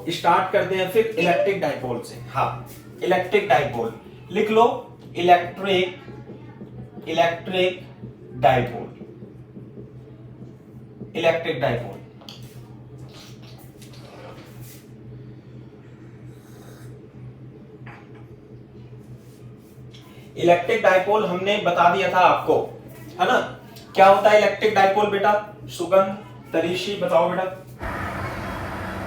Start करते हैं फिर इलेक्ट्रिक डाइपोल से। हाँ, इलेक्ट्रिक डाइपोल लिख लो, electric dipole, electric dipole. Electric dipole हमने बता दिया था आपको, है ना। क्या होता है इलेक्ट्रिक डाइपोल बेटा? सुगंध, तरीशी बताओ बेटा।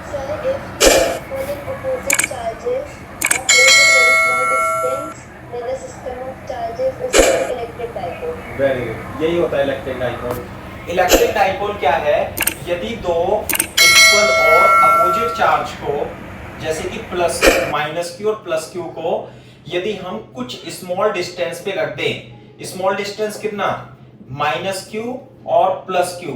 Sir, if equally opposite charges are placed at very small distance, then the system of charges is called electric dipole. Very good, यही होता है इलेक्ट्रिक डाइपोल। इलेक्ट्रिक डाइपोल क्या है? यदि दो इक्वल और अपोजिट चार्ज को, जैसे कि प्लस माइनस क्यू और प्लस क्यू को, यदि हम कुछ स्मॉल डिस्टेंस पे रख दें, स्मॉल डिस्टेंस कितना? माइनस क्यू और प्लस क्यू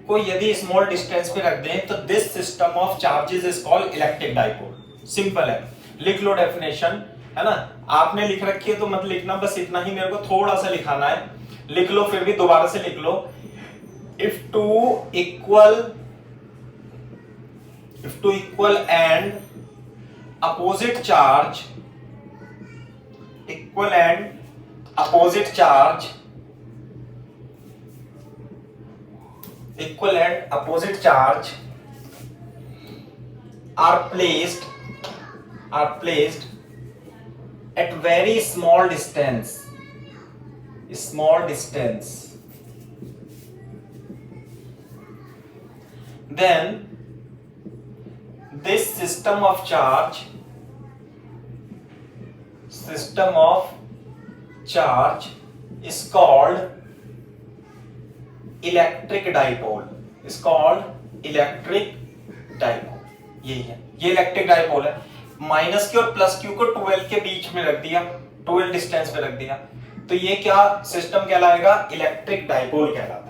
को यदि स्मॉल डिस्टेंस पे रख दें, तो this system of charges is called electric dipole. Simple है, लिख लो डेफिनेशन, है ना। आपने लिख रखी है तो मत लिखना, बस इतना ही मेरे को थोड़ा सा लिखाना है। लिख लो, फिर भी दोबारा से लिख लो। If two equal and opposite charge, equal and opposite charge are placed at very small distance, then this system of charge is called electric dipole, यही है, ये इलेक्ट्रिक डाइपोल है। माइनस क्यू और प्लस क्यू को 12 के बीच में रख दिया, 12 डिस्टेंस पे रख दिया, तो ये क्या सिस्टम कहलाएगा? इलेक्ट्रिक डाइपोल कहलाता है।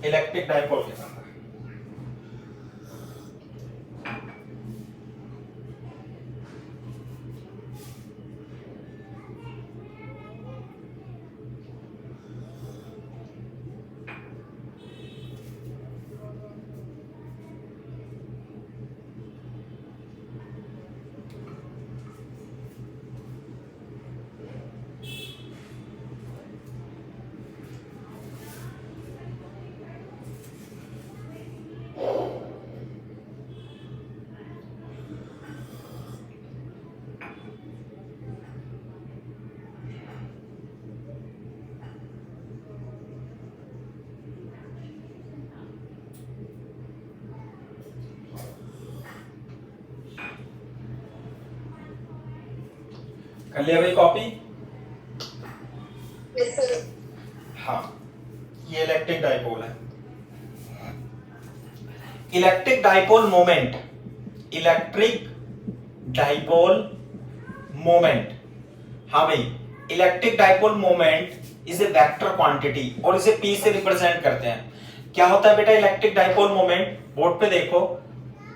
इलेक्ट्रिक डाइपोल के साथ कर लिया भाई कॉपी? Yes, sir. हाँ, ये इलेक्ट्रिक डाइपोल है। इलेक्ट्रिक डाइपोल मोमेंट, हाँ भाई, electric dipole moment is a vector quantity और इसे P से रिप्रेजेंट करते हैं। क्या होता है बेटा इलेक्ट्रिक डाइपोल मोमेंट? बोर्ड पे देखो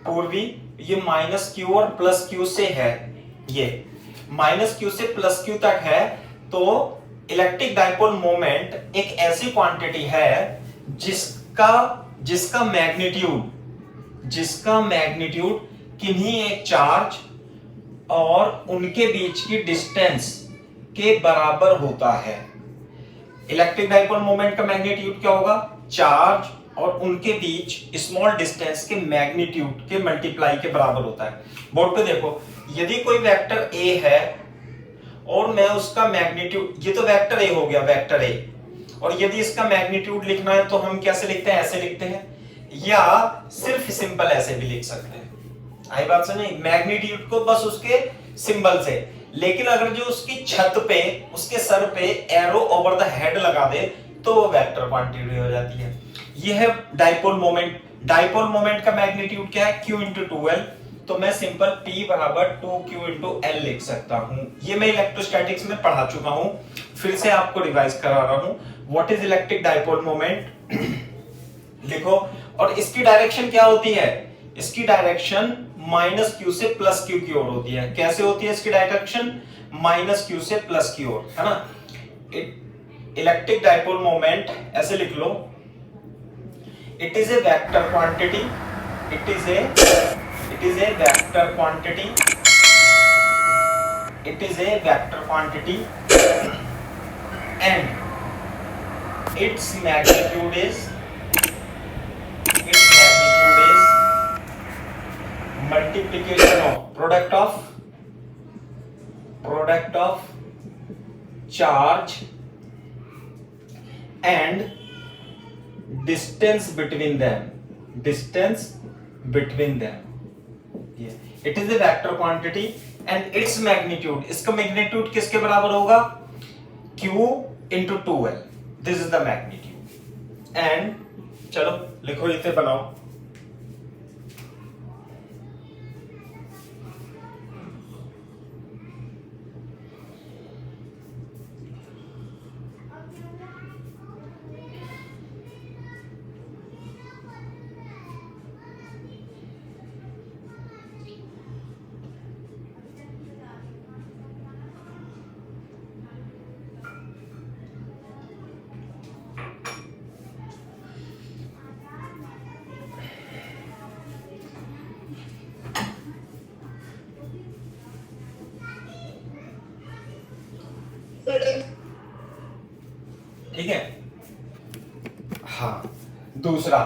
पूर्वी, ये माइनस क्यू और प्लस क्यू से है, ये माइनस क्यू से प्लस क्यू तक है। तो इलेक्ट्रिक डाइपोल मोमेंट एक ऐसी क्वांटिटी है जिसका मैग्नीट्यूड किन्हीं एक चार्ज और उनके बीच की डिस्टेंस के बराबर होता है। इलेक्ट्रिक डाइपोल मोमेंट का मैग्नीट्यूड क्या होगा? चार्ज और उनके बीच स्मॉल डिस्टेंस के मैग्नीट्यूड के मल्टीप्लाई के बराबर होता है। बोर्ड पे देखो, यदि कोई वेक्टर ए है और मैं उसका मैग्नीट्यूड, ये तो वेक्टर ए हो गया, वेक्टर ए, और यदि इसका मैग्नीट्यूड लिखना है तो हम कैसे लिखते हैं? ऐसे लिखते हैं, या सिर्फ सिंपल ऐसे भी लिख सकते हैं। आई बात समझ? मैग्नीट्यूड को बस उसके सिंबल से, लेकिन अगर जो उसकी छत पे, उसके सर पे एरो ओवर द हेड लगा दे तो वो वेक्टर क्वांटिटी हो जाती है। ये है डाइपोल मोमेंट। डाइपोल मोमेंट का मैग्नीट्यूड क्या है? Q × 2L। तो मैं सिंपल P = 2Q × L लिख सकता हूं। ये मैं इलेक्ट्रोस्टैटिक्स में पढ़ा चुका हूं, फिर से आपको रिवाइज करा रहा हूं। What is electric dipole moment? लिखो। और इसकी डायरेक्शन क्या होती है? इसकी डायरेक्शन -q से +q की ओर होती है। कैसे होती है इसकी डायरेक्शन? -q से +q की ओर, है ना। इलेक्ट्रिक डाइपोल मोमेंट ऐसे लिख लो, it is a vector quantity, it is a vector quantity, it is a vector quantity and its magnitude is multiplication of product of charge and distance between them. Yeah. It is a vector quantity and its magnitude, इसका magnitude किसके बराबर होगा? Q × 2L. This is the magnitude. And चलो लिखो, इसे बनाओ। ठीक है। हाँ, दूसरा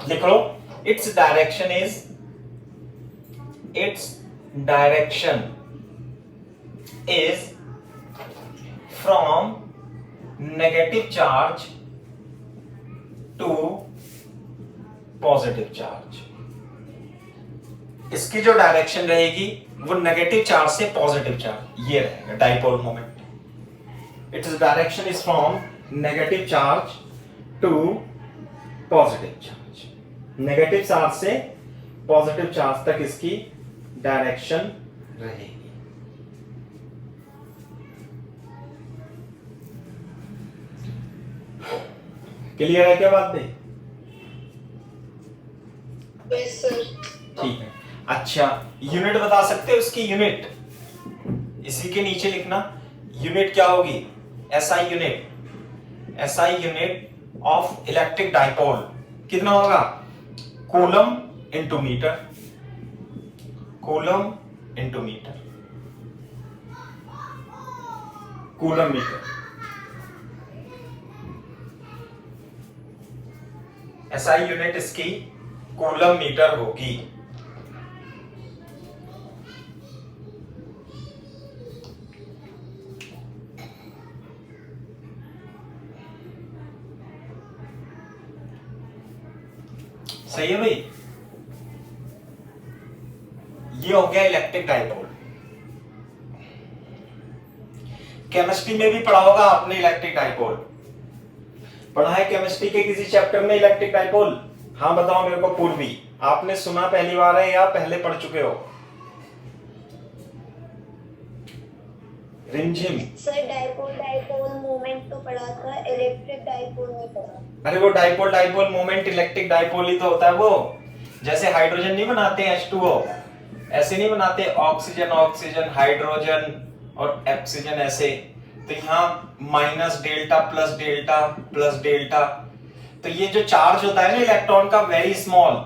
लिख लो, its direction is from negative charge to positive charge. इसकी जो डायरेक्शन रहेगी वो नेगेटिव चार्ज से पॉजिटिव चार्ज, ये रहेगा dipole moment. Its direction is from negative charge to positive charge. Negative charge से पॉजिटिव चार्ज तक इसकी डायरेक्शन रहेगी। क्लियर है क्या बात भाई? Yes sir. ठीक है। अच्छा, यूनिट बता सकते हो उसकी? यूनिट इसी के नीचे लिखना। यूनिट क्या होगी? SI unit of electric dipole कितना होगा? Coulomb × metre, coulomb × metre, coulomb metre. SI unit इसकी कूलम मीटर होगी। सही है भाई? ये हो गया इलेक्ट्रिक डाइपोल। केमिस्ट्री में भी पढ़ा होगा आपने इलेक्ट्रिक डाइपोल। पढ़ा है केमिस्ट्री के किसी चैप्टर में इलेक्ट्रिक डाइपोल? हाँ बताओ मेरे को। पूर्वी आपने सुना पहली बार है या पहले पढ़ चुके हो? रिमझिम। सर डाइपोल मोमेंट तो पढ़ा था, इलेक्ट्रिक डाइपोल नहीं पढ़ा। अरे वो डाइपोल मोमेंट इलेक्ट्रिक डाइपोल ही तो होता है वो। जैसे हाइड्रोजन नहीं बनाते H2O, ऐसे नहीं बनाते ऑक्सीजन ऑक्सीजन, हाइड्रोजन और ऑक्सीजन ऐसे। तो यहाँ minus delta plus delta plus delta. तो ये जो चार्ज होता है ना इलेक्ट्रॉन का, वेरी स्मॉल।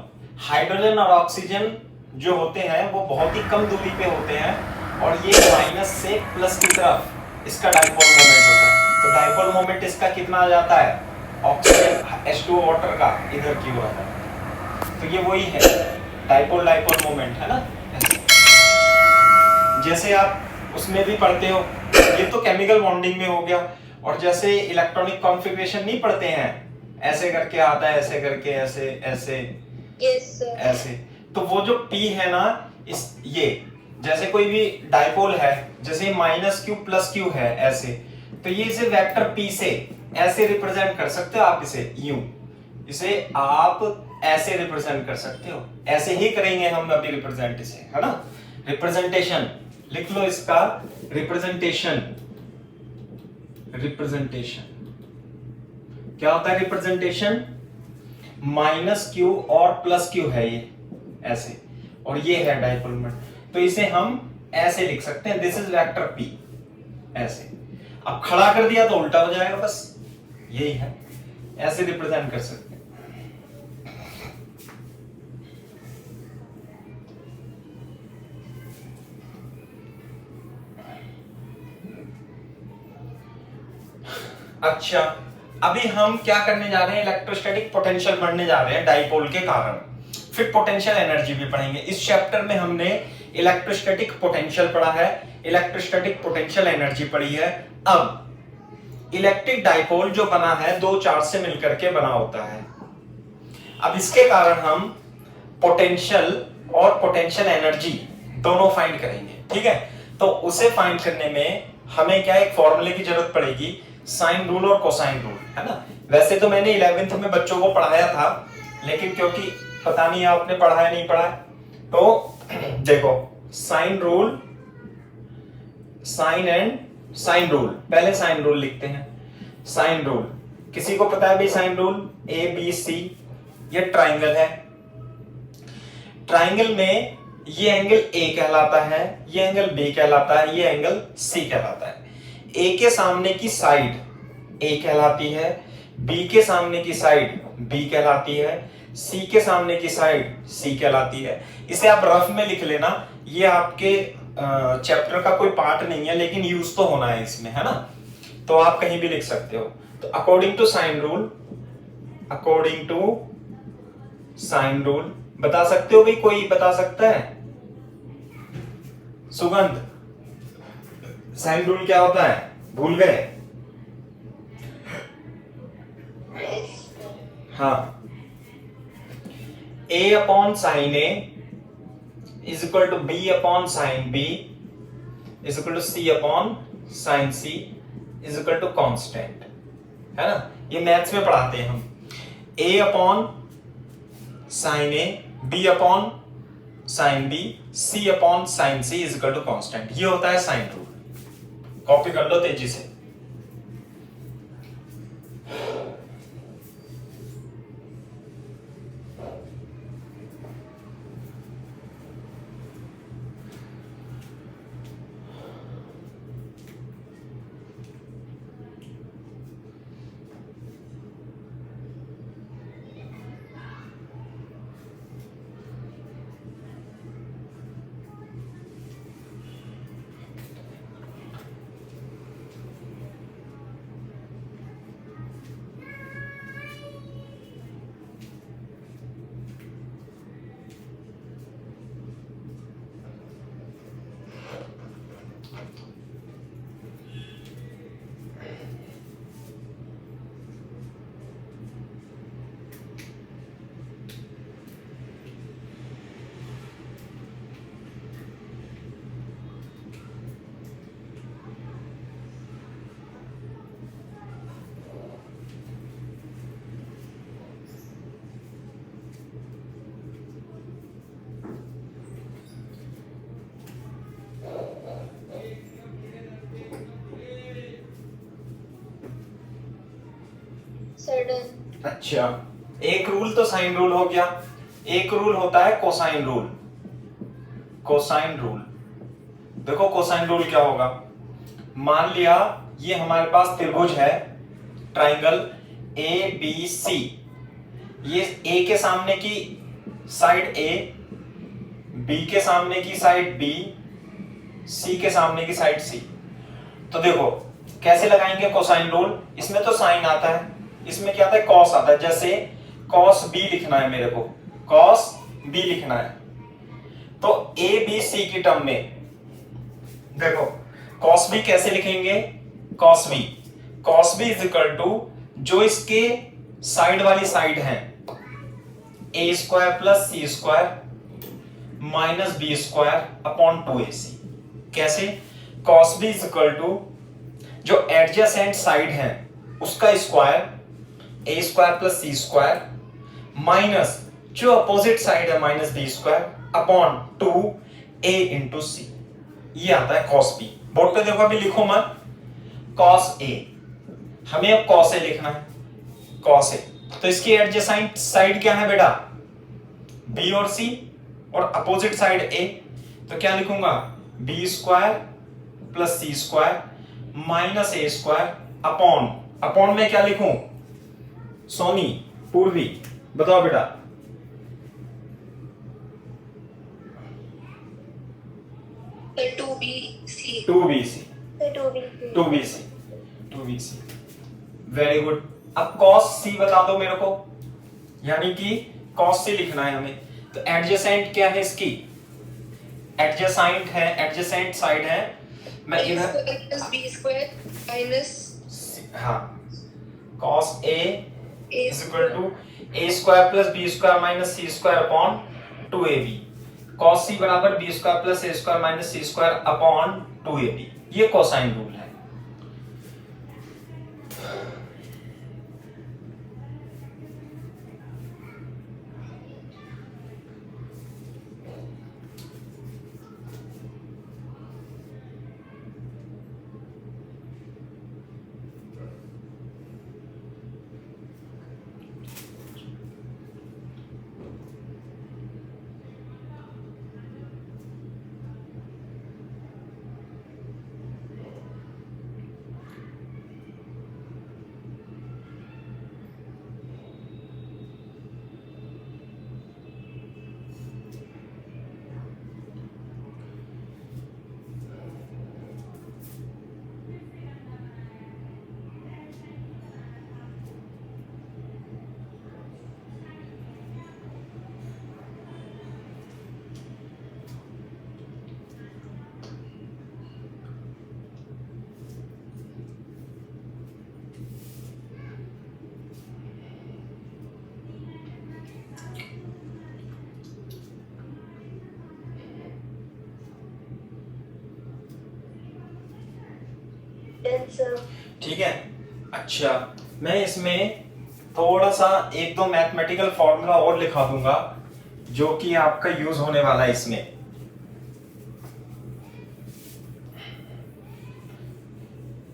हाइड्रोजन और ऑक्सीजन जो होते हैं वो बहुत ही कम दूरी पे होते हैं, और ये माइनस से प्लस की तरफ इसका डाइपोल मोमेंट होता है। तो डाइपोल मोमेंट इसका कितना आ जाता है? ऑक्सीजन H2O वाटर का इधर की ओर आता है। तो ये वही है डाइपोल मोमेंट, है ना। जैसे आप उसमें भी पढ़ते हो, ये तो केमिकल बॉन्डिंग में हो गया। और जैसे इलेक्ट्रॉनिक कॉन्फ़िगरेशन नहीं पढ़ते हैं ऐसे करके आता है, ऐसे करके, ऐसे ऐसे Yes, sir. ऐसे। तो वो जो P है ना, इस ये जैसे कोई भी डाइपोल है, जैसे माइनस क्यू प्लस क्यू है ऐसे, तो ये इसे वेक्टर P से ऐसे रिप्रेजेंट कर सकते हो आप, इसे यूं, इसे आप ऐसे रिप्रेजेंट कर सकते हो, ऐसे ही करेंगे हम अभी रिप्रेजेंट इसे, है ना। रिप्रेजेंटेशन लिख लो इसका, रिप्रेजेंटेशन, रिप्रेजेंटेशन क्या होता है रिप्रेजेंटेशन, माइनस क्यू और प्लस क्यू है ये ऐसे, और ये है डाइपोल मोमेंट, तो इसे हम ऐसे लिख सकते हैं, दिस इज वेक्टर पी ऐसे। अब खड़ा कर दिया तो उल्टा हो जाएगा, बस यही है, ऐसे रिप्रेजेंट कर सकते हैं। अच्छा, अभी हम क्या करने जा रहे हैं, इलेक्ट्रोस्टैटिक पोटेंशियल पढ़ने जा रहे हैं डाइपोल के कारण, फिर पोटेंशियल एनर्जी भी पढ़ेंगे। इस चैप्टर में हमने इलेक्ट्रोस्टैटिक पोटेंशियल पढ़ा है, इलेक्ट्रोस्टैटिक पोटेंशियल एनर्जी पढ़ी है। अब इलेक्ट्रिक डाइपोल जो बना है दो चार्ज से मिलकर के बना होता है। अब इसके कारण हम पोटेंशियल और पोटेंशियल एनर्जी दोनों फाइंड करेंगे, ठीक है। तो उसे फाइंड करने में हमें क्या, एक फॉर्मूले की जरूरत पड़ेगी, साइन रूल और कोसाइन रूल, है ना। वैसे तो मैंने 11th में बच्चों को पढ़ाया था, लेकिन क्योंकि पता नहीं आपने पढ़ा है नहीं पढ़ा है, तो देखो sine rule, sine and sine rule, पहले साइन रूल लिखते हैं। साइन रूल किसी को पता है भाई, sine rule A B C, ये ट्राइंगल है, ट्राइंगल में ये एंगल ए कहलाता है, ये एंगल बी कहलाता है, ये एंगल सी कहलाता है। ए के सामने की साइड ए कहलाती है, बी के सामने की साइड बी कहलाती है, सी के सामने की साइड सी कहलाती है। इसे आप रफ में लिख लेना, ये आपके चैप्टर का कोई पार्ट नहीं है, लेकिन यूज तो होना है इसमें, है ना, तो आप कहीं भी लिख सकते हो। तो according to sine rule, according to sine rule, बता सकते हो भाई, कोई बता सकता है? सुगंध, साइन रूल क्या होता है, भूल गए? हाँ, a upon sine A is equal to b upon sine b is equal to c upon sine c is equal to constant, है ना। ये मैथ्स में पढ़ाते हैं हम। a upon sine A, b upon sine b, c upon sine c is equal to constant, ये होता है साइन रूल। कॉपी कर लो तेजी से। सडन। अच्छा, एक रूल तो साइन रूल हो गया, एक रूल होता है कोसाइन रूल। कोसाइन रूल, देखो कोसाइन रूल क्या होगा, मान लिया ये हमारे पास त्रिभुज है, ट्राइंगल ए बी सी, ये ए के सामने की साइड ए, बी के सामने की साइड बी, सी के सामने की साइड सी। तो देखो कैसे लगाएंगे कोसाइन रूल, इसमें तो साइन आता है, इसमें क्या आता है, कॉस आता है। जैसे कॉस बी लिखना है मेरे को, कॉस बी लिखना है, तो ए बी सी की टर्म में देखो कॉस बी कैसे लिखेंगे, cos B is equal to जो इसके साइड वाली साइड है A square plus C square minus B square upon 2ac। कैसे? cos b is equal to जो एडजेसेंट साइड है उसका square A square plus C square minus जो opposite side है minus B square upon 2a into C. ये आता है cos b। Board पे देखो, अभी लिखो मत cos a, हमें अब cos a लिखना है। cos a तो इसकी एडजेसेंट साइड क्या है बेटा? b और c, और अपोजिट साइड a, तो क्या लिखूंगा? B square plus C square minus A square upon में क्या लिखूं? सोनी, पूर्वी, बताओ बेटा। Two B C. Very good. अब cos c बता दो मेरे को, यानी कि cos c लिखना है हमें। तो एडजेसेंट क्या है इसकी? एडजेसेंट साइड है, मैं इधर बी स्क्वायर माइनस, हाँ, cos a is equal to A square plus B square minus C square upon 2ab। cos c बराबर B square plus A square minus C square upon 2ab। ये cosine rule है। ठीक है। अच्छा, मैं इसमें थोड़ा सा एक दो मैथमेटिकल फॉर्मूला और लिखा दूंगा जो कि आपका यूज होने वाला है इसमें।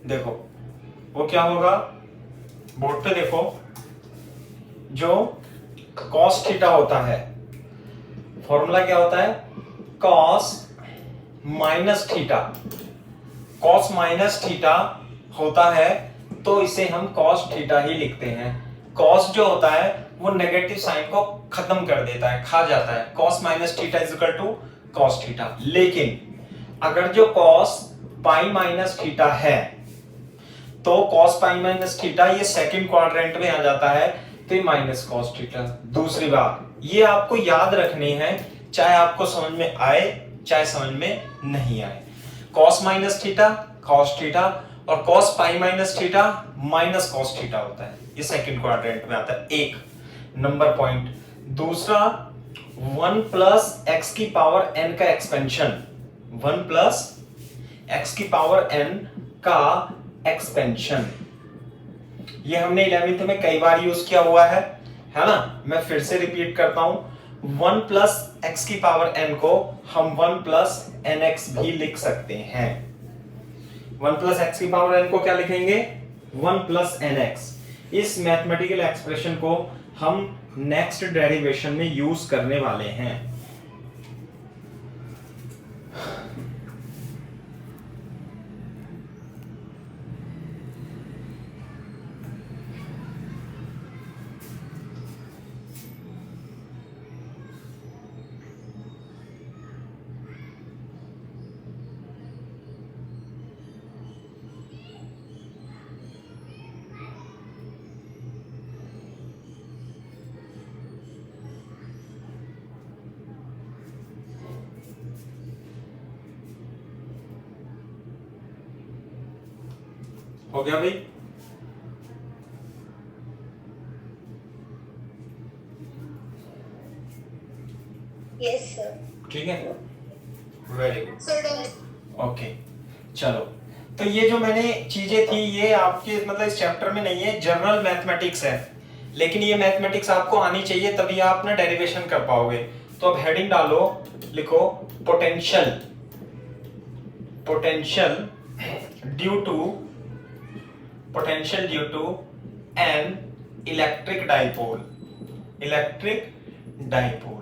देखो वो क्या होगा, बोर्ड पे देखो, जो cos थीटा होता है, फॉर्मूला क्या होता है? cos minus theta. cos minus theta होता है तो इसे हम cos थीटा ही लिखते हैं। cos जो होता है वो नेगेटिव साइन को खत्म कर देता है, खा जाता है। cos minus theta is equal to cos theta. लेकिन अगर जो cos पाई माइनस थीटा है तो cos पाई माइनस थीटा ये सेकंड क्वाड्रेंट में आ जाता है, तो ये माइनस cos थीटा। दूसरी बात ये आपको याद रखनी है, चाहे आपको समझ में आए चाहे समझ में नहीं आए। cos minus theta cos theta और cos pi minus theta minus cos theta होता है। ये सेकंड क्वाड्रेंट में आता है, एक नंबर पॉइंट। दूसरा 1 प्लस एक्स की पावर n का एक्सपेंशन, 1 प्लस एक्स की पावर n का एक्सपेंशन, ये हमने 11th में कई बार यूज किया हुआ है ना। मैं फिर से रिपीट करता हूं, 1 प्लस एक्स की पावर n को हम 1 प्लस nx भी लिख सकते हैं। 1 प्लस एक्स की पावर n को क्या लिखेंगे? 1 प्लस nx। इस मैथमेटिकल एक्सप्रेशन को हम नेक्स्ट डेरिवेशन में यूज करने वाले हैं। हो गया भाई? Yes, sir. ठीक है, very good, Sir, done. Okay. चलो, तो ये जो मैंने चीजें थी ये आपके मतलब इस चैप्टर में नहीं है, जनरल मैथमेटिक्स है, लेकिन ये मैथमेटिक्स आपको आनी चाहिए तभी आप ना डेरिवेशन कर पाओगे। तो अब हेडिंग डालो, लिखो potential, potential due to, potential due to an electric dipole, electric dipole.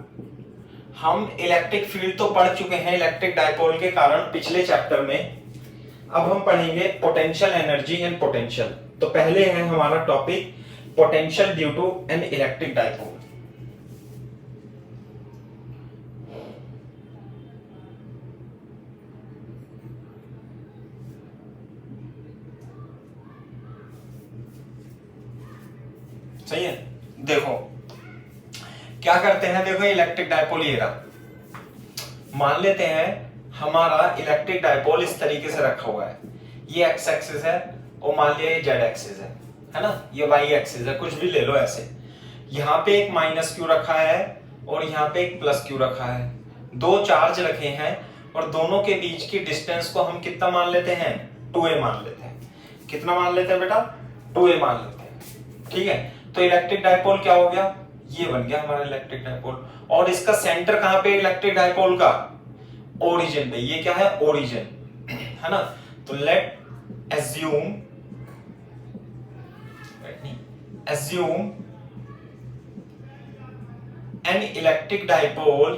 हम इलेक्ट्रिक फील्ड तो पढ़ चुके हैं इलेक्ट्रिक डाइपोल के कारण पिछले चैप्टर में, अब हम पढ़ेंगे पोटेंशियल एनर्जी एंड पोटेंशियल। तो पहले है हमारा topic potential due to an electric dipole. सही है, देखो क्या करते हैं, देखो इलेक्ट्रिक डाइपोल ये रहा, मान लेते हैं हमारा इलेक्ट्रिक डाइपोल इस तरीके से रखा हुआ है, ये एक्स एक्सिस है और मान लिया ये जेड एक्सिस है ना, ये वाई एक्सिस है, कुछ भी ले लो ऐसे। यहाँ पे एक माइनस क्यू रखा है और यहाँ पे एक प्लस क्यू रखा है, दो चार्ज रखे हैं और दोनों के बीच की डिस्टेंस को हम कितना मान लेते हैं, 2a मान लेते हैं। कितना मान लेते हैं बेटा, 2a मान लेते हैं, ठीक है। तो इलेक्ट्रिक डाइपोल क्या हो गया, ये बन गया हमारा इलेक्ट्रिक डाइपोल। और इसका सेंटर कहां पे इलेक्ट्रिक डाइपोल का, ओरिजिन पे, ये क्या है ओरिजिन, है ना। तो late assume, assume N electric dipole,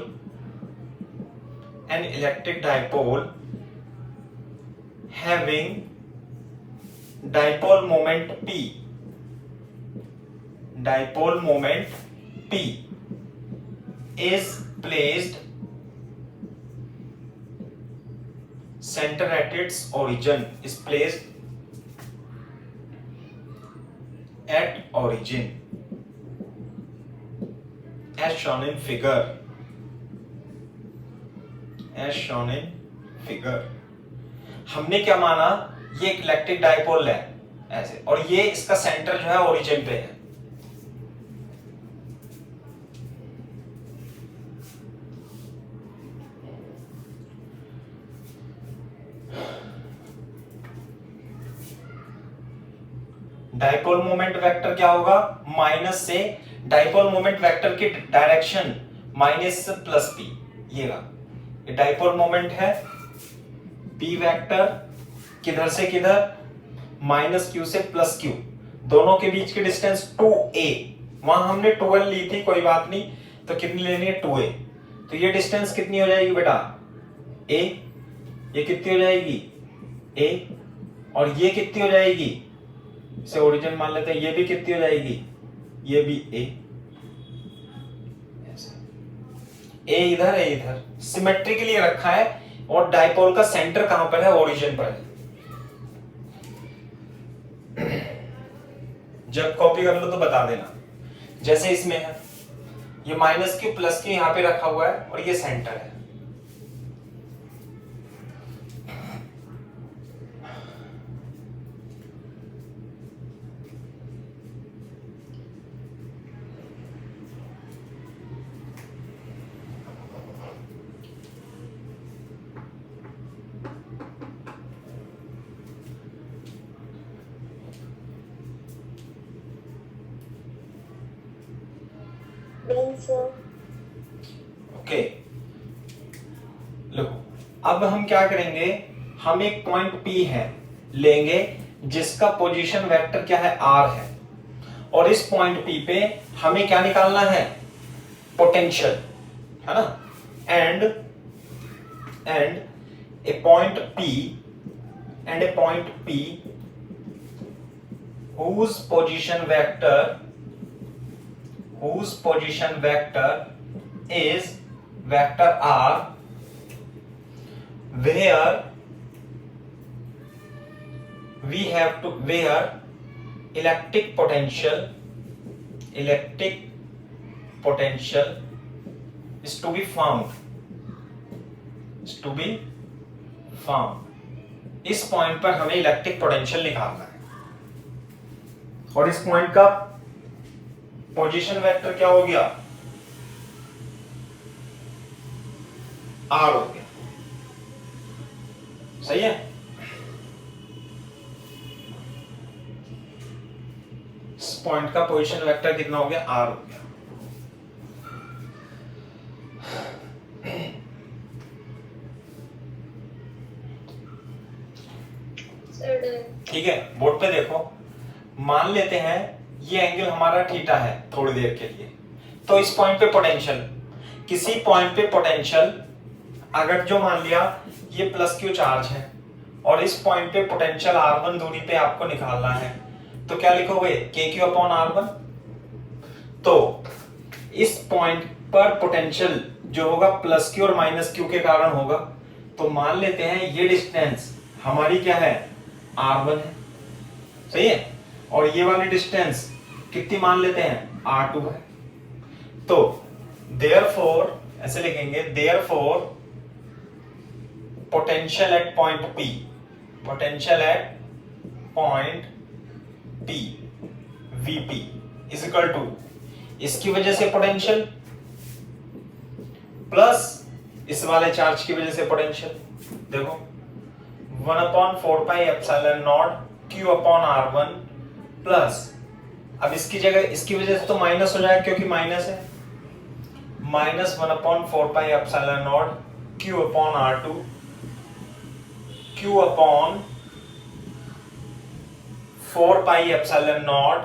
N electric dipole having dipole moment P, dipole moment P is placed center at its origin, is placed at origin as shown in figure, as shown in figure। हमने क्या माना, ये एक electric dipole है ऐसे, और ये इसका सेंटर जो है ओरिजिन पे है। डाइपोल मोमेंट वेक्टर क्या होगा, माइनस से, डाइपोल मोमेंट वेक्टर की डायरेक्शन माइनस से प्लस पी, ये रहा, ये डाइपोल मोमेंट है, पी वेक्टर किधर से किधर, माइनस क्यू से प्लस क्यू, दोनों के बीच की डिस्टेंस 2a, वहां हमने 12 ली थी, कोई बात नहीं, तो कितनी लेनी है 2a। तो ये डिस्टेंस कितनी हो जाएगी बेटा, a, ये कितनी हो जाएगी a, और ये कितनी हो जाएगी, इसे ओरिजिन मान लेते हैं, ये भी कितनी हो जाएगी, ये भी a, a इधर है, इधर सिमेट्रिकली रखा है, और डाइपोल का सेंटर कहां पर है, ओरिजिन पर है। जब कॉपी कर लो तो बता देना, जैसे इसमें है ये माइनस क्यू प्लस क्यू यहां पे रखा हुआ है और ये सेंटर है। Done, sir. ओके, लो अब हम क्या करेंगे, हम एक पॉइंट P है लेंगे जिसका पोजीशन वेक्टर क्या है, R है, और इस पॉइंट P पे हमें क्या निकालना है, पोटेंशियल, है ना। And A point P, and A point P whose position vector is vector R, where electric potential is to be found, इस पॉइंट पर हमें इलेक्ट्रिक पोटेंशियल निकालना है, और इस पॉइंट का पोजीशन वेक्टर क्या हो गया, आर हो गया, सही है। इस पॉइंट का पोजीशन वेक्टर कितना हो गया, आर हो गया। ठीक है, बोर्ड पे देखो, मान लेते हैं ये एंगल हमारा थीटा है थोड़ी देर के लिए, तो इस पॉइंट पे पोटेंशियल, किसी पॉइंट पे पोटेंशियल अगर जो मान लिया ये प्लस क्यू चार्ज है और इस पॉइंट पे पोटेंशियल R1 दूरी पे आपको निकालना है, तो क्या लिखोगे, के क्यू अपॉन R1। तो इस पॉइंट पर पोटेंशियल जो होगा प्लस क्यू और माइनस क्यू के कारण होगा, तो मान लेते हैं ये डिस्टेंस हमारी क्या है, R1 है, सही है, और ये वाली डिस्टेंस कितनी मान लेते हैं, R2 है। तो देयरफॉर ऐसे लिखेंगे, therefore potential at point P, potential at point P Vp is equal to इसकी वजह से पोटेंशियल प्लस इस वाले चार्ज की वजह से पोटेंशियल, देखो 1/4πε0 q अपॉन R1 प्लस, अब इसकी जगह इसकी वजह से तो माइनस हो जाएगा क्योंकि माइनस है, minus 1/4πε0 q upon R2 q upon 4πε0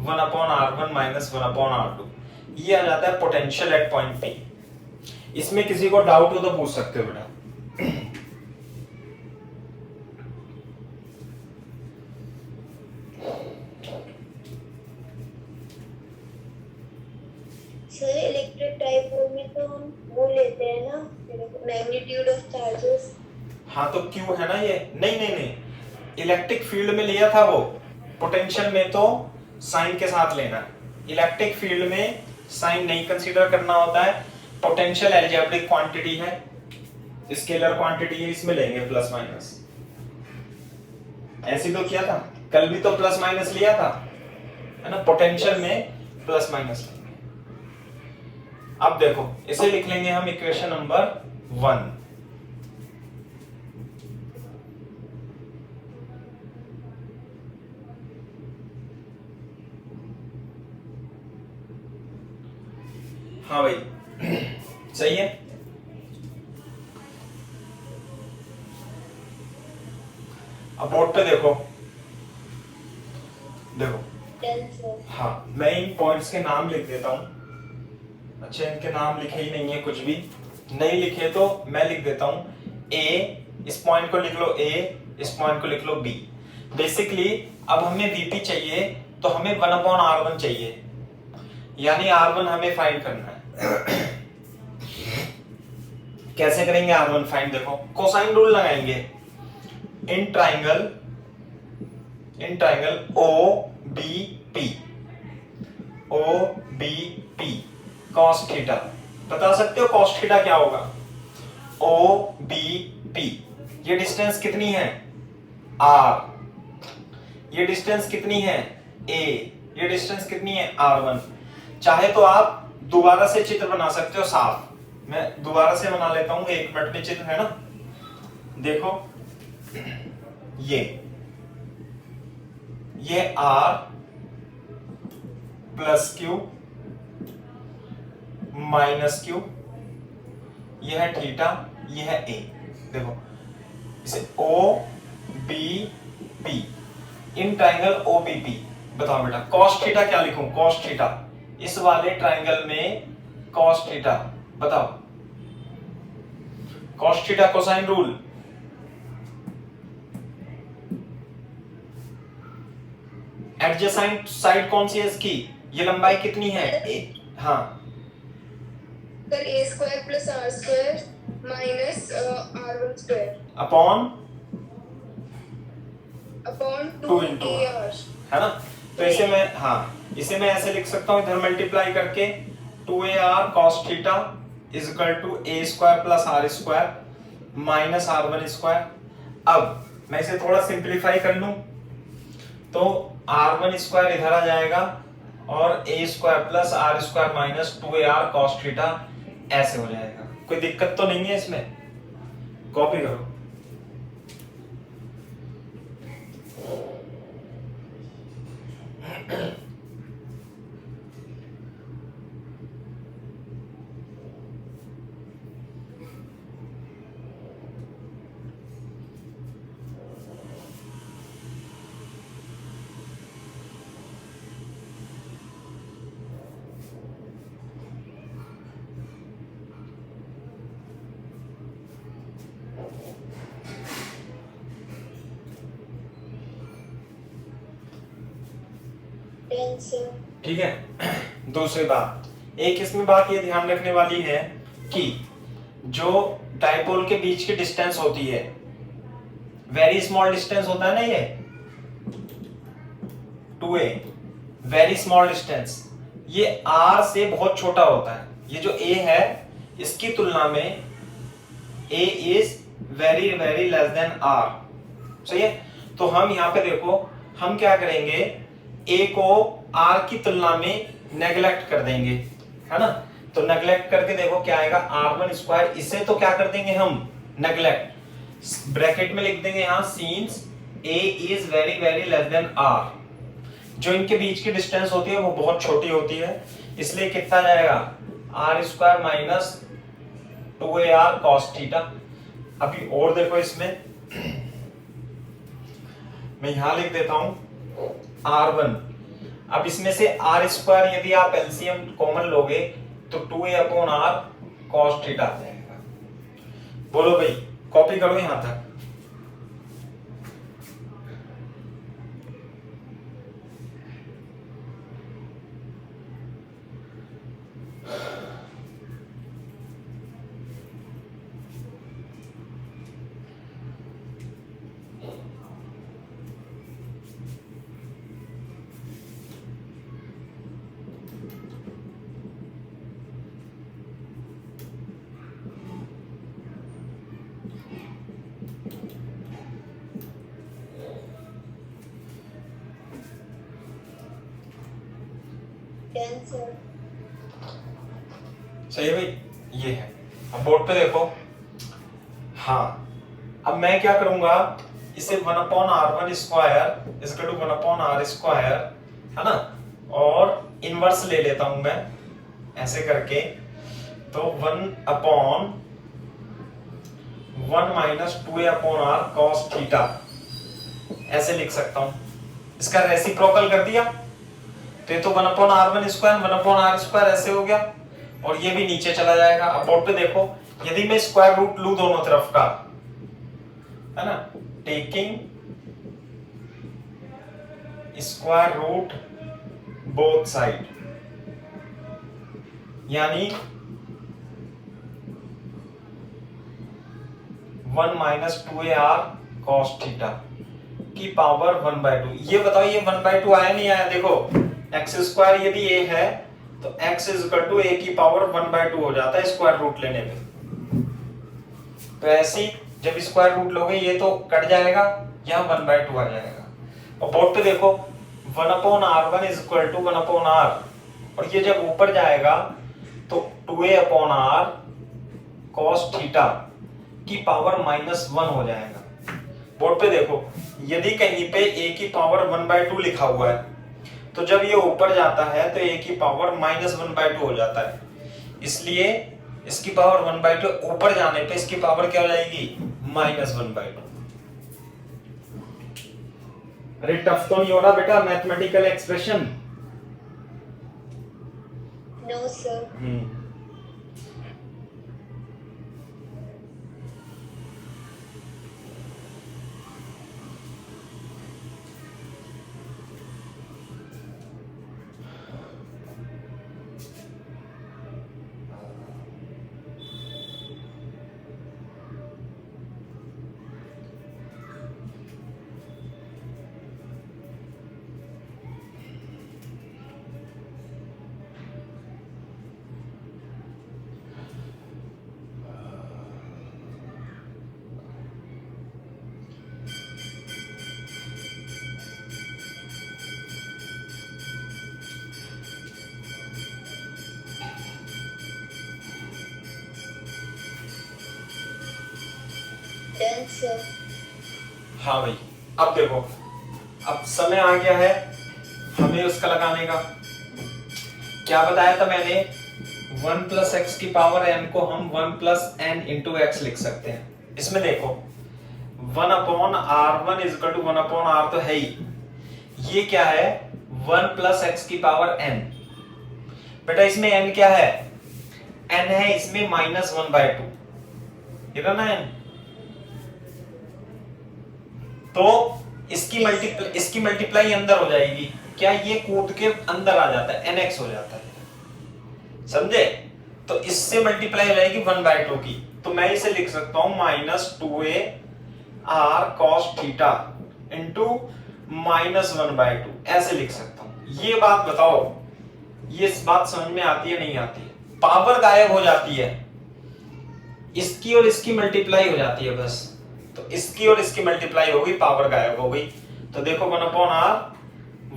1/R1 minus 1/R2, ये आ जाता है पोटेंशियल एट पॉइंट P। इसमें किसी को डाउट हो तो पूछ सकते हो बेटा। सर इलेक्ट्रिक डाइपोल में तो हम वो लेते हैं ना, मैग्नीट्यूड ऑफ चार्जेस। हाँ तो क्यों है ना ये, नहीं नहीं नहीं, इलेक्ट्रिक फील्ड में लिया था वो, पोटेंशियल में तो साइन के साथ लेना, इलेक्ट्रिक फील्ड में साइन नहीं कंसीडर करना होता है। पोटेंशियल अलजेब्रिक क्वांटिटी है, स्केलर क्वांटिटी है, इसमें लेंगे प्लस माइनस, ऐसे तो किया था कल भी, तो प्लस माइनस लिया था है ना, पोटेंशियल में प्लस माइनस लेंगे। अब देखो इसे लिख लेंगे हम इक्वेशन नंबर 1। हाँ भाई सही है। अब बोर्ड पे देखो, देखो हाँ मैं इन पॉइंट्स के नाम लिख देता हूं। अच्छा इनके नाम लिखे ही नहीं है, कुछ भी नहीं लिखे तो मैं लिख देता हूं, ए, इस पॉइंट को लिख लो A, इस पॉइंट को लिख लो B। बेसिकली अब हमें VP चाहिए तो हमें 1/R1 चाहिए, यानी R1 हमें फाइंड करना है। कैसे करेंगे R1 फाइंड, देखो कोसाइन रूल लगाएंगे, in triangle OBP cos theta, बता सकते हो cos थीटा क्या होगा, OBP, ये डिस्टेंस कितनी है R, ये डिस्टेंस कितनी है A, ये डिस्टेंस कितनी है R1। चाहे तो आप दोबारा से चित्र बना सकते हो साफ, मैं दोबारा से बना लेता हूं, 1 मिनट में चित्र है ना। देखो ये R plus Q minus Q, यह है थीटा, यह है A। देखो इसे OBP, इन ट्राइंगल OBP, बताओ बेटा cos थीटा क्या लिखूं, cos थीटा, इस वाले ट्राइंगल में cos थीटा, बताओ cos theta cosine rule, adjacent side कौन सी है इसकी, ये लंबाई कितनी है हाँ sir A² plus R² minus R1² upon 2 AR है ना। तो इसे मैं इसे मैं ऐसे लिख सकता हूं, इधर मल्टीप्लाई करके 2AR cos theta is equal to A² plus R² minus R1²। अब मैं इसे थोड़ा सिंप्लीफाई कर लूं तो R1² इधर आ जाएगा और A² plus R² minus 2AR cos theta ऐसे हो जाएगा। कोई दिक्कत तो नहीं है इसमें? कॉपी करो। Sir. ठीक है। दूसरी बात, एक इसमें बात ये ध्यान रखने वाली है कि जो डाइपोल के बीच की डिस्टेंस होती है, वेरी स्मॉल डिस्टेंस होता है ना, ये 2a, वेरी स्मॉल डिस्टेंस, ये r से बहुत छोटा होता है। ये जो a है इसकी तुलना में a is very very less than r, सही है। तो हम यहाँ पे देखो, हम क्या करेंगे, a को r की तुलना में नेग्लेक्ट कर देंगे, है ना। तो नेग्लेक्ट करके देखो क्या आएगा, r1 स्क्वायर, इसे तो क्या कर देंगे हम, नेग्लेक्ट, ब्रैकेट में लिख देंगे यहाँ since a is very very less than r। जो इनके बीच की डिस्टेंस होती है वो बहुत छोटी होती है, इसलिए कितना जाएगा, r square minus 2ar cos theta. अभी और देखो इसमें मैं यहां लिख देता हूं r1। अब इसमें से r स्क्वायर यदि आप एलसीएम कॉमन लोगे तो 2a upon r cos theta आ जाएगा। बोलो भाई, कॉपी करो यहां तक। Sir. सही है भाई, ये है। अब बोर्ड पे देखो, हाँ, अब मैं क्या करूंगा, इसे 1 अपॉन r1 स्क्वायर इसका टू 1 अपॉन r स्क्वायर, है ना, और इनवर्स ले लेता हूं मैं ऐसे करके। तो 1 upon 1 minus 2a upon r cos theta ऐसे लिख सकता हूं। इसका रेसिप्रोकल कर दिया तो ये तो 1 upon r1 square 1 upon r square ऐसे हो गया, और ये भी नीचे चला जाएगा। अब बोर्ड पे देखो, यदि मैं स्क्वायर रूट लूं दोनों तरफ का, है ना, taking square root both side, यानी 1 माइनस 2ar cos थीटा की पावर 1/2। ये बताओ ये 1/2 आया नहीं आया? देखो एक्स स्क्वायर यदि a है तो x is equal to a की पावर 1/2 हो जाता है स्क्वायर रूट लेने पे। तो ऐसे ही जब स्क्वायर रूट लोगे ये तो कट जाएगा, यहाँ 1/2 आ जाएगा। और बोर्ड पे देखो 1 upon r1 is equal to 1 upon r, और ये जब ऊपर जाएगा तो 2a upon r cos theta की पावर -1 हो जाएगा। बोर्ड पे देखो, यदि कहीं पे a की पावर 1/2 लिखा हुआ है तो जब ये ऊपर जाता है तो a की पावर -1/2 हो जाता है, इसलिए इसकी पावर 1/2 ऊपर जाने पे इसकी पावर क्या हो जाएगी, -1/2। अरे टफ तो नहीं हो रहा बेटा mathematical expression? No, sir. Done, sir. हाँ भाई, अब देखो, अब समय आ गया है हमें उसका लगाने का। क्या बताया था मैंने, 1 प्लस एक्स की पावर n को हम 1 प्लस n इंटू एक्स लिख सकते हैं। इसमें देखो 1 upon R one is equal to 1 upon R तो है ही, ये क्या है 1 प्लस एक्स की पावर n। बेटा इसमें n क्या है, n है इसमें -1/2, ये रहा ना n। तो इसकी मल्टीप्लाई अंदर हो जाएगी, क्या ये कूद के अंदर आ जाता है, nx हो जाता है, समझे। तो इससे मल्टीप्लाई हो जाएगी 1/2 की, तो मैं इसे लिख सकता हूं -2a r cos theta into -1/2, ऐसे लिख सकता हूं। ये बात बताओ, ये इस बात समझ में आती है नहीं आती है। पावर गायब हो जाती है, इसकी और इसकी मल्टीप्लाई हो जाती है बस, तो इसकी और इसकी मल्टीप्लाई होगी, पावर गायब हो गई। तो देखो 1 upon R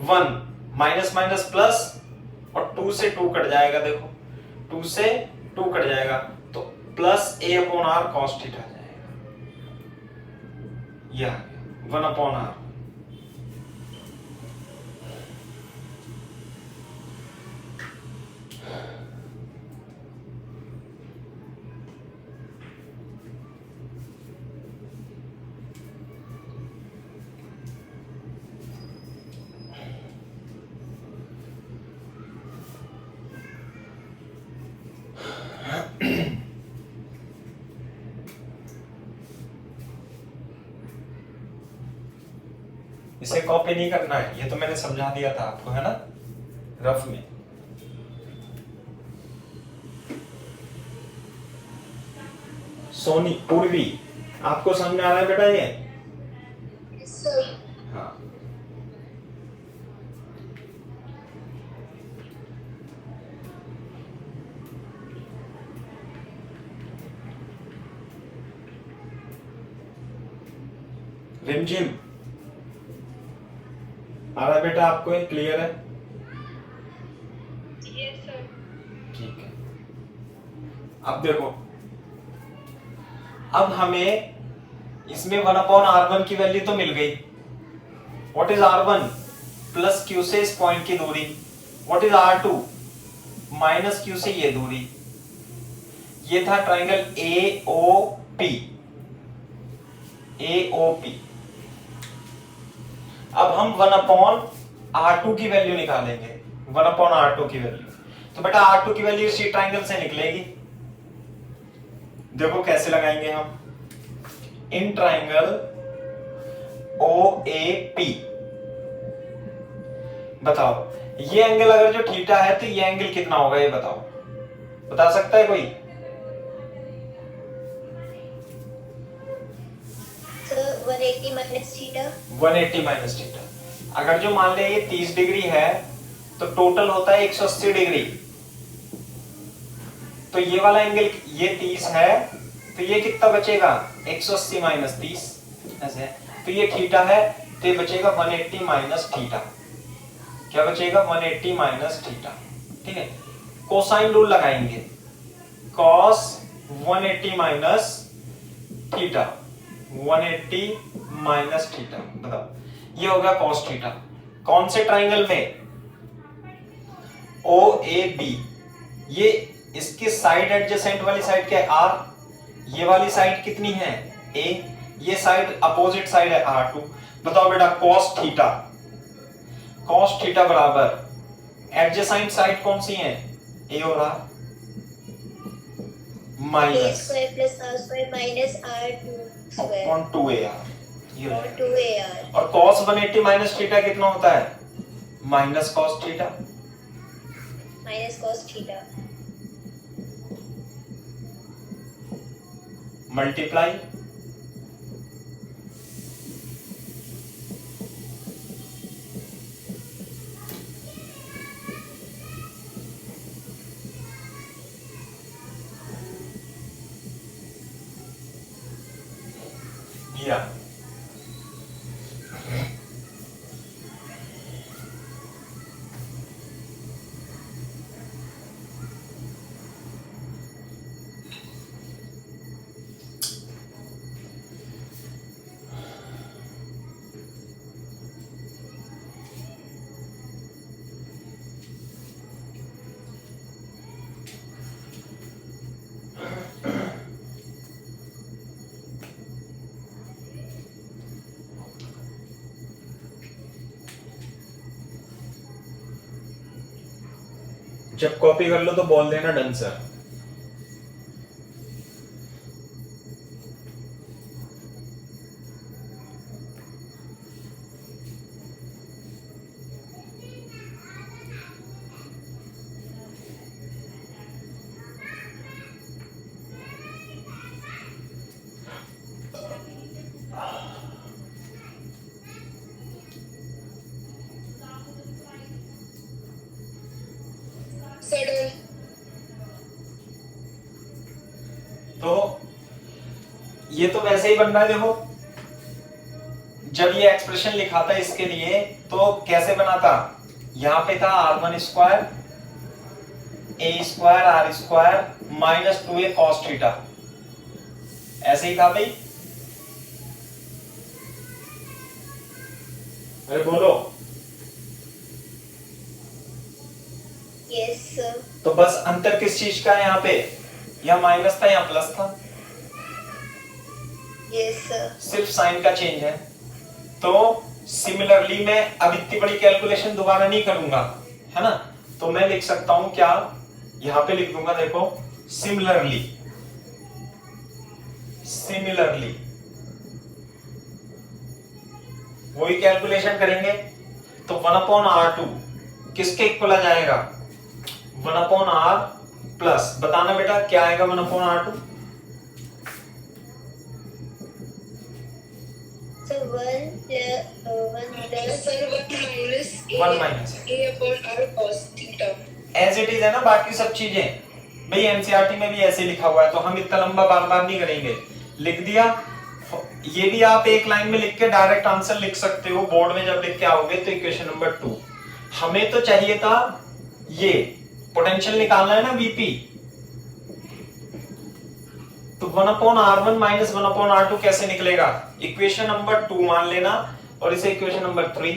1 minus minus plus, और 2 से 2 कट जाएगा, देखो 2 से 2 कट जाएगा, तो plus a upon R cos theta आ जाएगा, यह 1 अपॉन आर। इसे कॉपी नहीं करना है, ये तो मैंने समझा दिया था आपको, है ना, रफ में। सोनी, पूर्वी, आपको समझ में आ रहा है बेटा ये? Yes, sir. हाँ। रिमझिम आ रहा है बेटा आपको, ये क्लियर है? Yes, sir. ठीक है। अब देखो, अब हमें इसमें 1 अपॉन r1 की वैल्यू तो मिल गई। What is r1? Plus q से इस पॉइंट की दूरी। What is r2? Minus q से ये दूरी। ये था ट्राइंगल AOP। AOP। अब हम 1 अपॉन r2 की वैल्यू निकालेंगे, 1 अपॉन r2 की वैल्यू। तो बेटा r2 की वैल्यू इसी ट्राइंगल से निकलेगी। देखो कैसे लगाएंगे हम, इन ट्राइंगल OAP। बताओ ये एंगल अगर जो थीटा है तो ये एंगल कितना होगा, ये बताओ, बता सकता है कोई? Sir, 180 minus theta. 180 minus theta. अगर जो मान ले ये 30 डिग्री है तो टोटल होता है 180 डिग्री। तो ये वाला एंगल ये 30 है, तो ये कितना बचेगा 180 माइनस 30, ऐसे है। तो ये थीटा है, तो ये बचेगा 180 माइनस थीटा। क्या बचेगा 180 माइनस थीटा, ठीक है। कोसाइन रूल लगाएंगे, cos 180 minus theta, 180 minus theta, बताओ ये होगा cos थीटा। कौन से ट्राइंगल में? OAB। ये इसके साइड एडजेसेंट वाली साइड क्या है R, ये वाली साइड कितनी है A, ये साइड अपोजिट साइड है R2। बताओ बेटा cos थीटा, cos थीटा बराबर एडजेसेंट साइड कौन सी है A और R, A minus square plus R square minus R2 square. Upon 2AR, ये Or रहेगा। 2AR. और cos 180 माइनस थीटा कितना होता है, minus cos theta. Minus cos theta. Multiply या जब कॉपी कर लो तो बोल देना डन सर। तो ये तो वैसे ही बन रहा है, देखो जब ये एक्सप्रेशन लिखा था इसके लिए तो कैसे बना था, यहां पे था r1 square a square r square minus 2a cos theta, ऐसे ही था भाई। अरे बोलो। Yes sir. तो बस अंतर किस चीज का है, यहाँ पे यहाँ माइनस था यहाँ प्लस था, यस सर। सिर्फ साइन का चेंज है। तो सिमिलरली मैं अब इतनी बड़ी कैलकुलेशन दोबारा नहीं करूंगा, है ना, तो मैं लिख सकता हूं क्या, यहां पे लिख दूंगा, देखो सिमिलरली, सिमिलरली वही कैलकुलेशन करेंगे तो 1/r2 किसके इक्वल आ जाएगा, 1/r प्लस, बताना बेटा क्या आएगा 1/r2। So 1 minus a upon r cos theta. As it is है ना, बाकी सब चीजें भाई एनसीईआरटी में भी ऐसे लिखा हुआ है, तो हम इतना लंबा बार बार नहीं करेंगे, लिख दिया। ये भी आप एक लाइन में लिख के डायरेक्ट आंसर लिख सकते हो, बोर्ड में जब लिख के आओगे तो इक्वेशन नंबर 2। हमें तो चाहिए था ये पोटेंशियल निकालना है ना वीपी, तो 1/r1 माइनस 1/r2 कैसे निकलेगा, इक्वेशन नंबर 2 मान लेना और इसे इक्वेशन नंबर 3।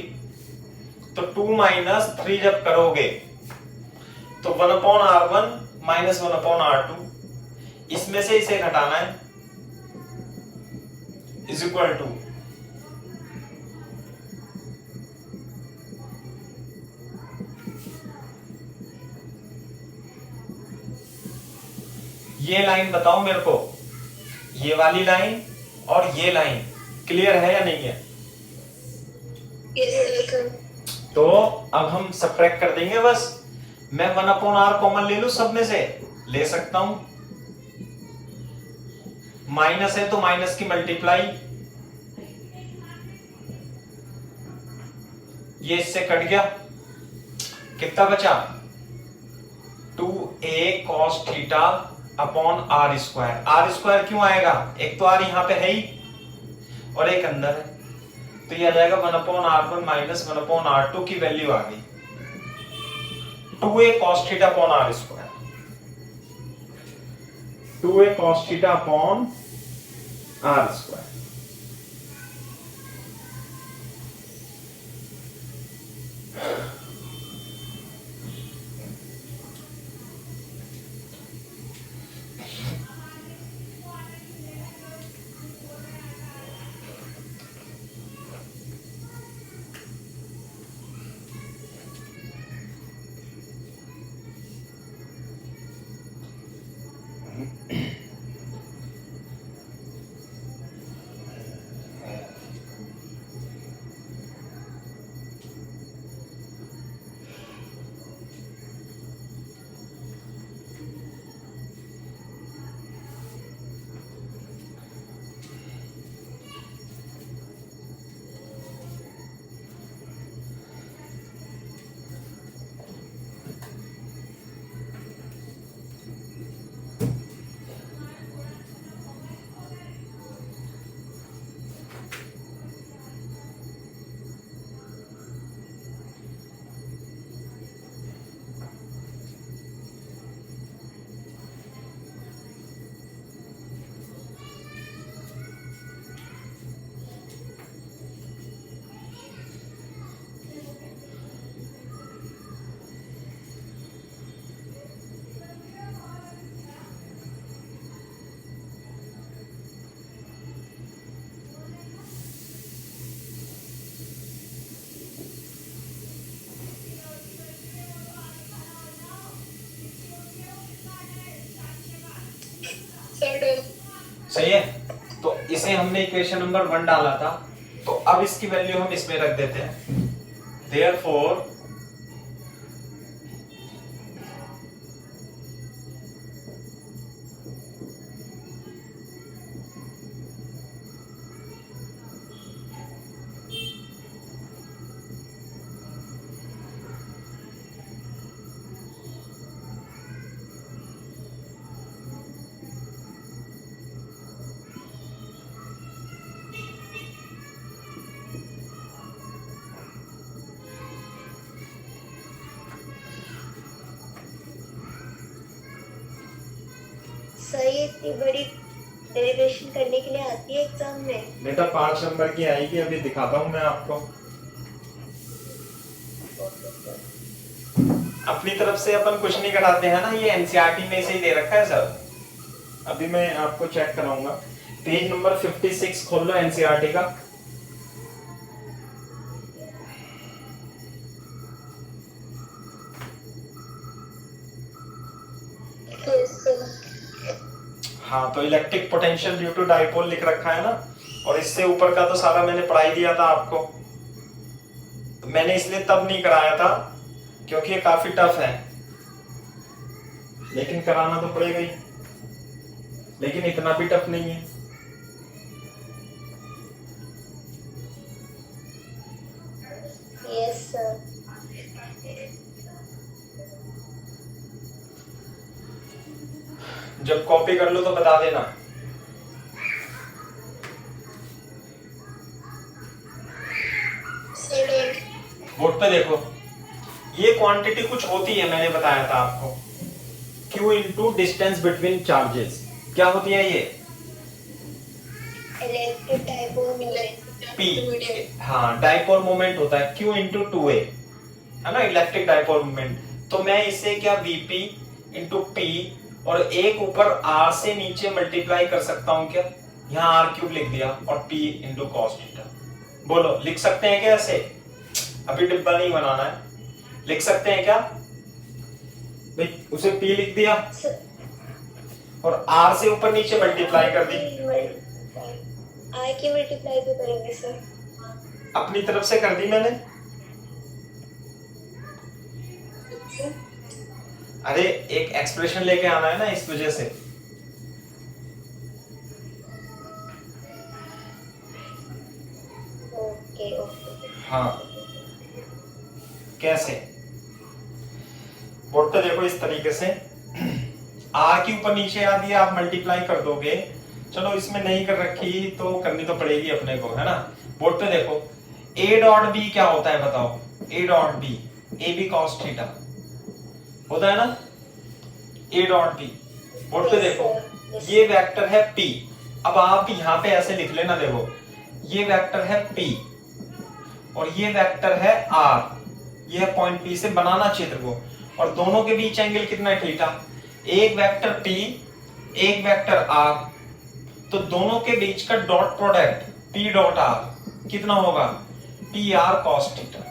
तो 2 माइनस 3 जब करोगे तो 1/r1 माइनस 1/r2, इसमें से इसे घटाना है, इज इक्वल टू ये लाइन बताओ मेरे को, ये वाली लाइन और ये लाइन क्लियर है या नहीं है। Yes sir. तो अब हम सबट्रैक्ट कर देंगे, बस मैं 1/r कॉमन ले लूं, सब में से ले सकता हूं, माइनस है तो माइनस की मल्टीप्लाई, ये इससे कट गया, कितना बचा 2a cos theta upon r square. r square क्यों आएगा, एक तो r यहां पे है ही और एक अंदर है, तो ये आ जाएगा 1/r1 माइनस 1/r2 की वैल्यू आ गई 2a cos theta upon r square, 2a cos theta upon r square. सही है। तो इसे हमने इक्वेशन नंबर 1 डाला था, तो अब इसकी वैल्यू हम इसमें रख देते हैं। देयरफॉर सर ये इतनी बड़ी डेरिवेशन करने के लिए आती है एग्जाम में? बेटा 5 नंबर की आएगी, अभी दिखाता हूं मैं आपको। Okay sir. अपनी तरफ से अपन कुछ नहीं कराते हैं ना, ये एनसीईआरटी में से ही दे रखा है सर। अभी मैं आपको चेक कराऊंगा। पेज नंबर 56 खोल लो एनसीईआरटी का। Yes sir. हाँ, तो electric potential due to dipole लिख रखा है ना, और इससे ऊपर का तो सारा मैंने पढ़ाई दिया था आपको। तो मैंने इसलिए तब नहीं कराया था क्योंकि ये काफी टफ है, लेकिन कराना तो पड़ेगा ही, लेकिन इतना भी टफ नहीं है। Yes sir. जब कॉपी कर लो तो बता देना। बोर्ड पे देखो, ये क्वांटिटी कुछ होती है, मैंने बताया था आपको, Q into distance between charges. क्या होती है ये? Electric dipole moment. P। हाँ, डाइपोल मोमेंट होता है Q इंटू 2A, है ना, इलेक्ट्रिक डाइपोल मोमेंट। तो मैं इसे क्या VP इंटू P और एक ऊपर R से नीचे मल्टीप्लाई कर सकता हूं क्या? यहाँ R क्यूब लिख दिया और P इंटू कॉस थीटा। बोलो, लिख सकते हैं क्या ऐसे? अभी डिब्बा नहीं बनाना है, लिख सकते हैं क्या भाई? उसे P लिख दिया और R से ऊपर नीचे मल्टीप्लाई कर दी। I की मल्टीप्लाई क्यों करेंगे सर? अपनी तरफ से कर दी मैंने। अरे एक एक्सप्रेशन लेके आना है ना, इस वजह से। Okay okay. हाँ, कैसे? बोर्ड पे देखो इस तरीके से, आर के ऊपर नीचे आ दिया, आप मल्टीप्लाई कर दोगे। चलो इसमें नहीं कर रखी तो करनी तो पड़ेगी अपने को, है ना। बोर्ड पे देखो, ए डॉट बी क्या होता है बताओ? A dot B, A B cos theta होता है ना, ए डॉट बी। बोर्ड पे देखो, ये वेक्टर है P। अब आप यहाँ पे ऐसे लिख लेना, देखो ये वेक्टर है P और ये वेक्टर है R। ये है पॉइंट P से बनाना क्षेत्र को, और दोनों के बीच एंगल कितना है? थीटा। एक वेक्टर P, एक वेक्टर R, तो दोनों के बीच का dot product P dot R कितना होगा? PR cos theta.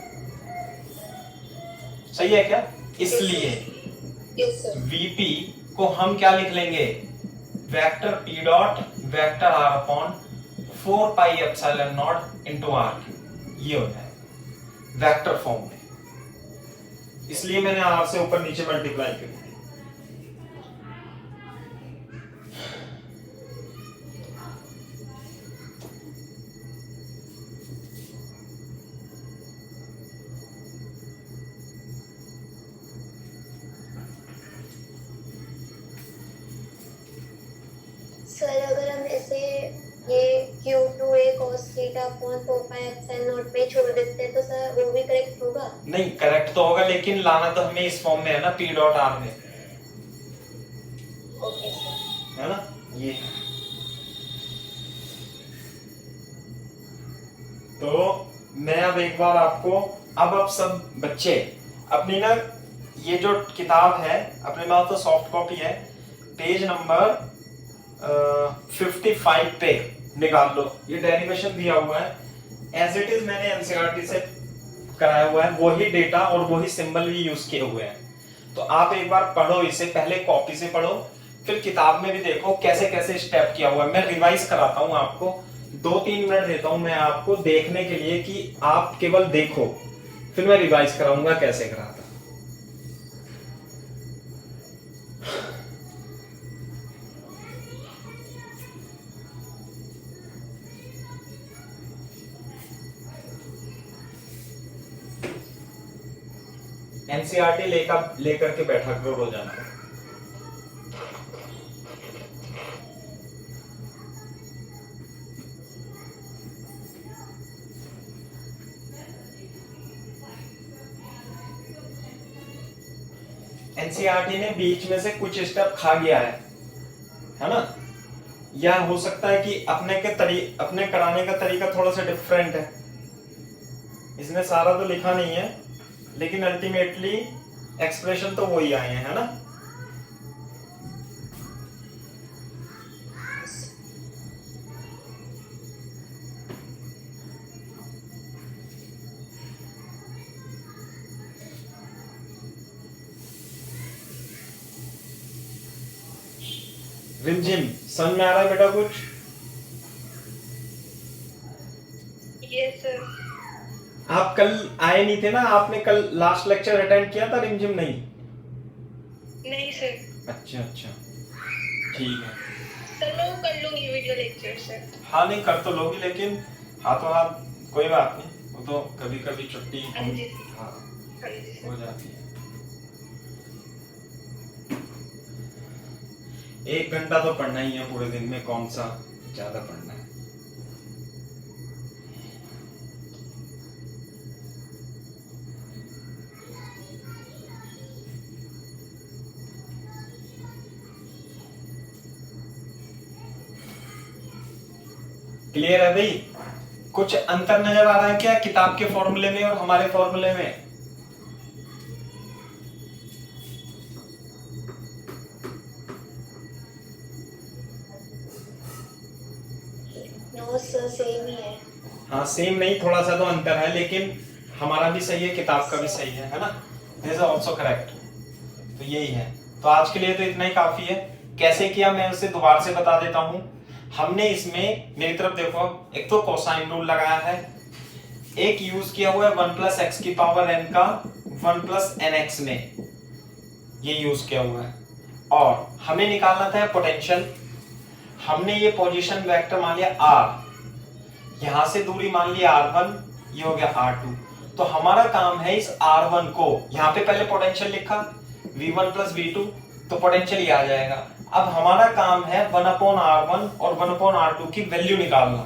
सही है क्या? इसलिए VP को हम क्या लिख लेंगे? Vector P dot vector R upon 4 pi epsilon not into R। ये होता है वेक्टर फॉर्म में, इसलिए मैंने R से ऊपर नीचे मल्टीप्लाई कर दी। सर अगर हम ऐसे ये Q2A cos theta upon 4 pi epsilon not पे छोड़ देते हैं तो सर वो भी करेक्ट होगा? नहीं, करेक्ट तो होगा, लेकिन लाना तो हमें इस फॉर्म में है ना, P डॉट R में। ओके सर, है ना, ये। तो मैं अब एक बार आपको, अब सब बच्चे अपनी ना, ये जो किताब है अपने पास तो सॉफ्ट कॉपी है, पेज नंबर 55 पे निकाल लो। ये डेरिवेशन दिया हुआ है एज इट इज, मैंने एनसीईआरटी से कराया हुआ है, वही डेटा और वही सिंबल भी यूज किए हुए हैं। तो आप एक बार पढ़ो इसे, पहले कॉपी से पढ़ो, फिर किताब में भी देखो कैसे कैसे स्टेप किया हुआ है। मैं रिवाइज कराता हूं आपको, 2-3 मिनट देता हूं मैं आपको देखने के लिए कि आप केवल देखो, फिर मैं रिवाइज कराऊंगा कैसे करा था। एनसीईआरटी लेकर के बैठा करो रोजाना। एनसीईआरटी ने बीच में से कुछ स्टेप खा गया है ना। या हो सकता है कि अपने कराने का तरीका थोड़ा सा डिफरेंट है, इसने सारा तो लिखा नहीं है, लेकिन अल्टीमेटली एक्सप्रेशन तो वही आए हैं, है ना। रिमझिम समझ में आ रहा है बेटा कुछ? Yes sir. आप कल आए नहीं थे ना, आपने कल लास्ट लेक्चर अटेंड किया था रिमझिम? नहीं नहीं सर। अच्छा अच्छा ठीक है। चलो कर लूंगी वीडियो लेक्चर सर। हाँ नहीं कर तो लोगी, लेकिन हाथों हाथ कोई बात नहीं, वो तो कभी कभी छुट्टी हाँ जी। हाँ हाँ जी सर। हो जाती है। 1 घंटा तो पढ़ना ही है पूरे दिन में, कौन सा ज्यादा पढ़ना है। क्लियर है भाई? कुछ अंतर नजर आ रहा है क्या किताब के फॉर्मूले में और हमारे फॉर्मूले में? नो सर सेम ही है। हाँ सेम नहीं, थोड़ा सा तो अंतर है, लेकिन हमारा भी सही है, किताब का भी सही है ना। This is also correct. तो यही है। तो आज के लिए तो इतना ही काफी है। कैसे किया मैं उसे दोबारा से बता देता हूं। हमने इसमें मेरी तरफ देखो, एक तो कोसाइन रूल लगाया है, एक यूज किया हुआ है 1 प्लस एक्स की पावर n का 1 प्लस nx में, ये यूज किया हुआ है। और हमें निकालना था पोटेंशियल। हमने ये पोजीशन वेक्टर मान लिया r, यहां से दूरी मान लिया r1, ये हो गया r2। तो हमारा काम है इस r1 को, यहां पे पहले पोटेंशियल लिखा v1 प्लस v2, तो पोटेंशियल ये आ जाएगा। अब हमारा काम है 1/r1 और 1/r2 की वैल्यू निकालना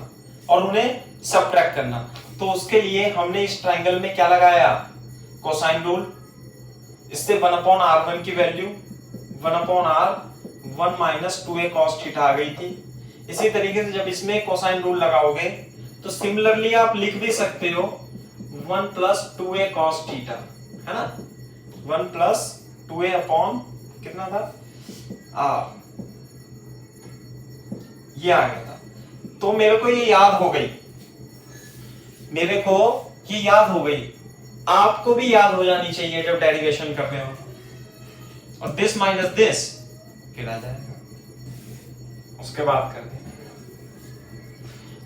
और उन्हें सबट्रैक्ट करना। तो उसके लिए हमने इस ट्रायंगल में क्या लगाया, कोसाइन रूल। इससे 1/r1 की value 1/r1 minus 2a cos theta आ गई थी। इसी तरीके से जब इसमें कोसाइन रूल लगाओगे तो सिमिलरली आप लिख भी सकते हो 1 प्लस 2a cos थीटा, है ना। 1 प्लस 2a अपॉन कितना था r, ये आ गया था। तो मेरे को ये याद हो गई, मेरे को ये याद हो गई, आपको भी याद हो जानी चाहिए जब डेरिवेशन कर रहे हो। और दिस माइनस दिस फिर आ जाएगा, उसके बाद कर देना।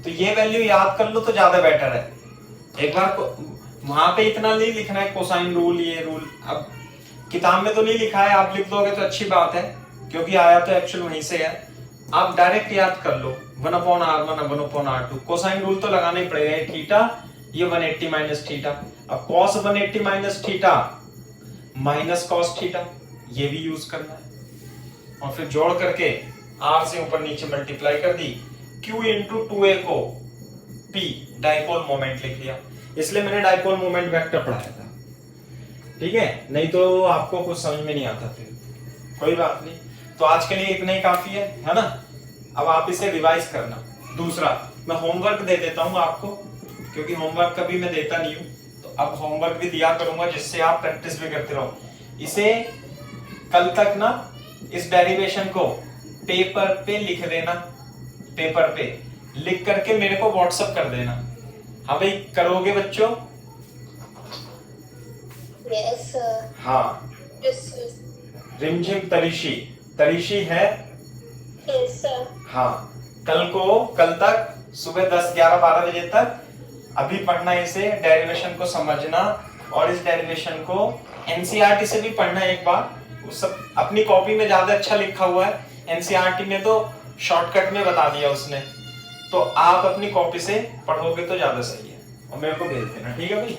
तो ये वैल्यू याद कर लो तो ज्यादा बेटर है। एक बार वहां पे इतना नहीं लिखना है कोसाइन रूल, ये रूल अब किताब में तो नहीं लिखा है, आप लिख दोगे तो अच्छी बात है, क्योंकि आया तो एक्चुअल वहीं से है। आप डायरेक्ट याद कर लो 1/r1 और 1/r2। कोसाइन रूल तो लगाना ही पड़ेगा। थीटा ये 180 माइनस थीटा, अब cos 180 minus theta minus cos theta, ये भी यूज करना है। और फिर जोड़ करके r से ऊपर नीचे मल्टीप्लाई कर दी, q इंटू 2a को p डाइपोल मोमेंट लिख लिया। इसलिए मैंने डाइपोल मोमेंट वेक्टर पढ़ाया था, ठीक है, नहीं तो आपको कुछ समझ में नहीं आता फिर। कोई बात नहीं, तो आज के लिए इतना ही काफी है ना। अब आप इसे रिवाइज करना। दूसरा मैं होमवर्क दे देता हूं आपको, क्योंकि होमवर्क कभी मैं देता नहीं हूं, तो अब होमवर्क भी दिया करूंगा जिससे आप प्रैक्टिस भी करते रहो। इसे कल तक ना इस डेरिवेशन को पेपर पे लिख देना, पेपर पे लिख करके मेरे को व्हाट्सएप कर देना। हाँ भाई करोगे बच्चों? Yes sir. हाँ यस सर। रिमझिम तरिशी तरीशी है? Yes, sir. हाँ, कल तक सुबह 10, 11, 12 बजे तक अभी पढ़ना इसे, डेरिवेशन को समझना और इस डेरिवेशन को एनसीईआरटी से भी पढ़ना एक बार। उस सब अपनी कॉपी में ज्यादा अच्छा लिखा हुआ है, एनसीईआरटी में तो शॉर्टकट में बता दिया उसने, तो आप अपनी कॉपी से पढ़ोगे तो ज्यादा सही है। और मेरे को भेज देना, ठीक है भाई।